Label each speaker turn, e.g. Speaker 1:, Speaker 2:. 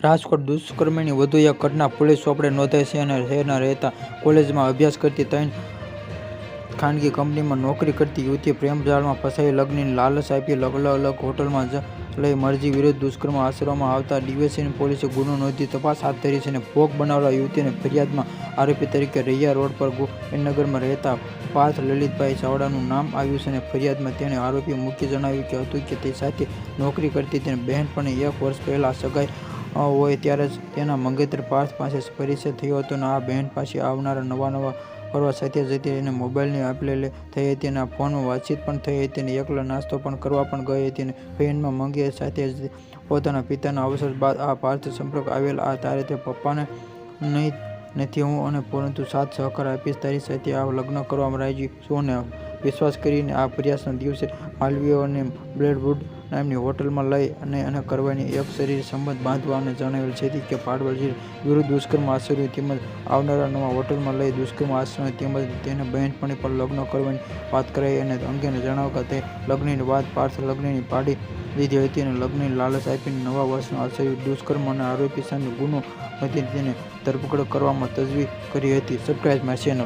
Speaker 1: રાજકોટ દુષ્કર્મની વધુ એક ઘટના પોલીસ ચોપડે નોંધાઈ છે અને શહેરના રહેતા કોલેજમાં અભ્યાસ કરતી 3 ખાનગી કંપનીમાં નોકરી કરતી યુવતીએ પ્રેમજાળમાં ફસાઈ લગ્નની લાલચ આપી અલગ હોટલમાં લઈ મરજી વિરુદ્ધ દુષ્કર્મ આચરવામાં આવતા ડીવાયએસપી પોલીસે ગુનો નોંધી તપાસ હાથ ધરી છે અને ભોગ બનનાર યુવતીની ફરિયાદમાં આરોપી તરીકે રૈયા રોડ પર ગોવિંદનગરમાં રહેતા પાર્થ લલિતભાઈ ચાવડાનું નામ આવ્યું છે અને ફરિયાદમાં તેણે આરોપીએ મુખ્ય જણાવ્યું હતું કે તે સાથે નોકરી કરતી તેની બહેનપણી 1 વર્ષ પહેલાં સગાઈ હોય ત્યારે જ તેના મંગેતર પાર્થ પાસે પરિચય થયો હતો અને આ બહેન પાસે આવનારા નવા ફરવા સાથે જતી અને મોબાઈલની આપલે થઈ હતી અને ફોનમાં વાતચીત પણ થઈ હતી અને એકલા નાસ્તો પણ કરવા પણ ગઈ હતી અને બહેનમાં મંગે સાથે જ પોતાના પિતાના અવસર બાદ આ પાર્થ સંપર્ક આવેલ તારે તે પપ્પાને નથી હું અને પરંતુ સાથ સહકાર આપીશ તારી સાથે આ લગ્ન કરવામાં રાજી છું અને વિશ્વાસ કરીને આ પ્રયાસના દિવસે માલવીય અને બ્લેડવુડ નામની હોટલમાં લઈ અને કરવાની એક શરીર સંબંધ બાંધવા અને જણાવેલ છે કે પાડવજી વિરુદ્ધ દુષ્કર્મ આચર્યું તેમજ આવનારા નવા હોટલમાં લઈ દુષ્કર્મ આચર્યું તેમજ તેને બહેનપણી પર લગ્ન કરવાની વાત કરાઈ અને અંગેને જણાવતા તે લગ્નની વાત પાર્થ લગ્નની પાડી લીધી હતી અને લગ્નની લાલચ આપીને નવા વર્ષનું આચર્યું દુષ્કર્મ અને આરોપી સામે ગુનો નોંધી તેની ધરપકડ કરવામાં તજવીજ કરી હતી. Subscribe my channel.